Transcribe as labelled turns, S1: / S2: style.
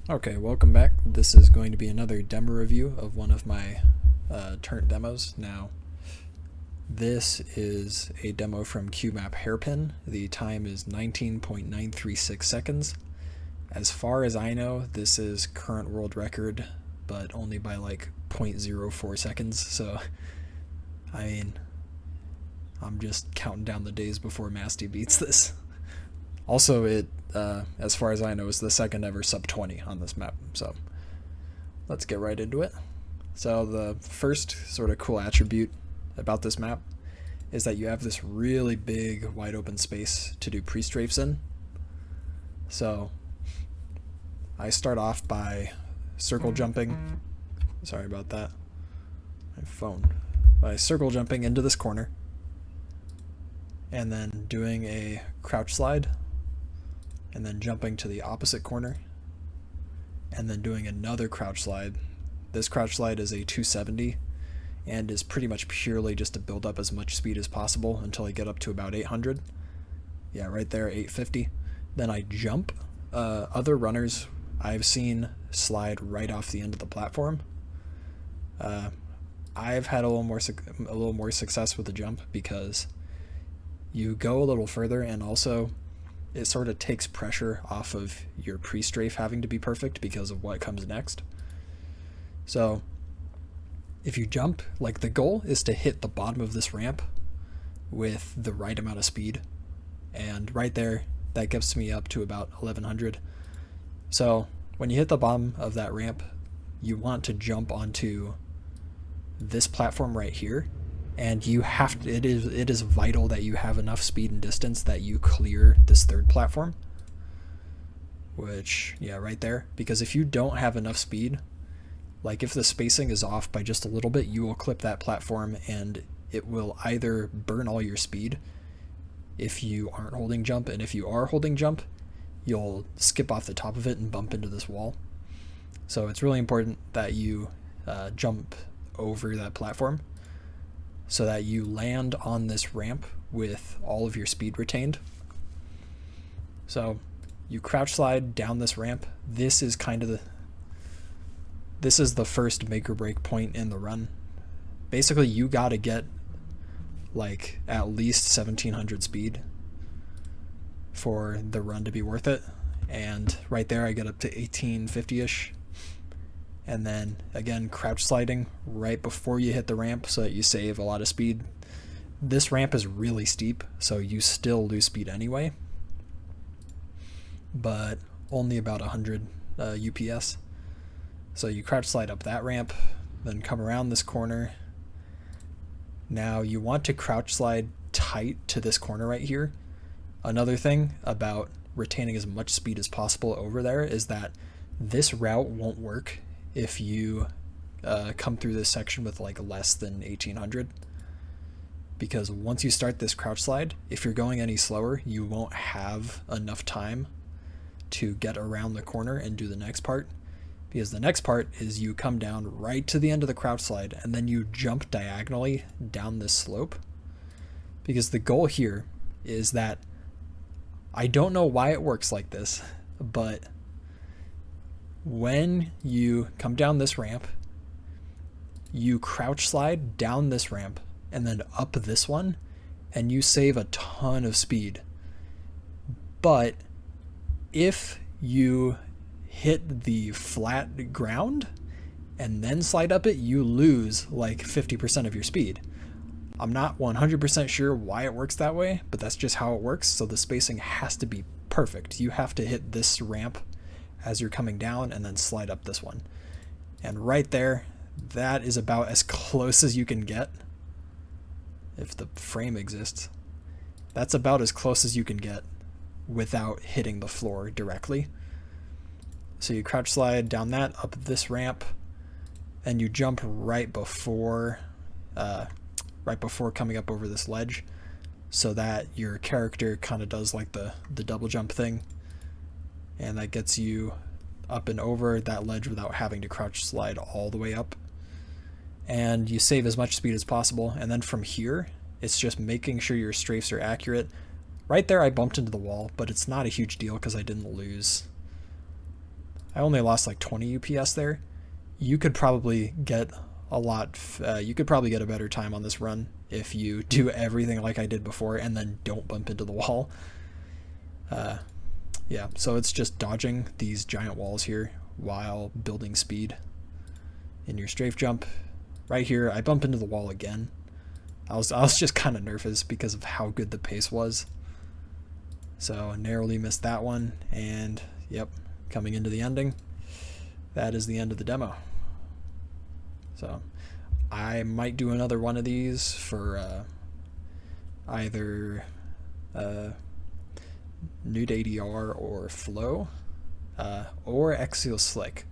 S1: Okay, welcome back. This is going to be another demo review of one of my TURNT demos. Now, this is a demo from QMap Hairpin. The time is 19.936 seconds. As far as I know, this is current world record, but only by like 0.04 seconds. So, I mean, I'm just counting down the days before Masty beats this. Also, as far as I know, is the second ever sub 20 on this map. So let's get right into it. So the first sort of cool attribute about this map is that you have this really big wide open space to do pre-strafes in. So I start off by circle jumping. Sorry about that. My phone. By circle jumping into this corner and then doing a crouch slide, and then jumping to the opposite corner, and then doing another crouch slide. This crouch slide is a 270 and is pretty much purely just to build up as much speed as possible until I get up to about 800. Yeah, right there, 850. Then I jump. Other runners I've seen slide right off the end of the platform. I've had a little more success with the jump because you go a little further, and also it sort of takes pressure off of your pre-strafe having to be perfect because of what comes next. So if you jump, like, the goal is to hit the bottom of this ramp with the right amount of speed, and right there that gets me up to about 1100. So when you hit the bottom of that ramp, you want to jump onto this platform right here, and you have to, it is vital that you have enough speed and distance that you clear this third platform, which, yeah, right there, because if you don't have enough speed, like if the spacing is off by just a little bit, you will clip that platform and it will either burn all your speed if you aren't holding jump, and if you are holding jump, you'll skip off the top of it and bump into this wall. So it's really important that you jump over that platform so that you land on this ramp with all of your speed retained. So you crouch slide down this ramp. This is the first make or break point in the run. Basically, you gotta get like at least 1700 speed for the run to be worth it. And right there I get up to 1850-ish. And then again, crouch sliding right before you hit the ramp so that you save a lot of speed. This ramp is really steep, so you still lose speed anyway, but only about 100 UPS. So you crouch slide up that ramp, then come around this corner. Now you want to crouch slide tight to this corner right here. Another thing about retaining as much speed as possible over there is that this route won't work if you come through this section with like less than 1800, because once you start this crouch slide, if you're going any slower, you won't have enough time to get around the corner and do the next part, because the next part is you come down right to the end of the crouch slide and then you jump diagonally down this slope. Because the goal here is that, I don't know why it works like this, but when you come down this ramp, you crouch slide down this ramp and then up this one, and you save a ton of speed. But if you hit the flat ground and then slide up it, you lose like 50% of your speed. I'm not 100% sure why it works that way, but that's just how it works. So the spacing has to be perfect. You have to hit this ramp as you're coming down and then slide up this one. And right there, that is about as close as you can get. If the frame exists, that's about as close as you can get without hitting the floor directly. So you crouch slide down that, up this ramp, and you jump right before coming up over this ledge, so that your character kind of does like the double jump thing, and that gets you up and over that ledge without having to crouch slide all the way up. And you save as much speed as possible, and then from here it's just making sure your strafes are accurate. Right there I bumped into the wall, but it's not a huge deal because I didn't lose I only lost like 20 UPS there. You could probably get a lot, you could probably get a better time on this run if you do everything like I did before and then don't bump into the wall. Yeah, so it's just dodging these giant walls here while building speed in your strafe jump. Right here, I bump into the wall again. I was just kind of nervous because of how good the pace was. So narrowly missed that one, and yep, coming into the ending. That is the end of the demo. So I might do another one of these for either Nude ADR or Flow or Axial Slick.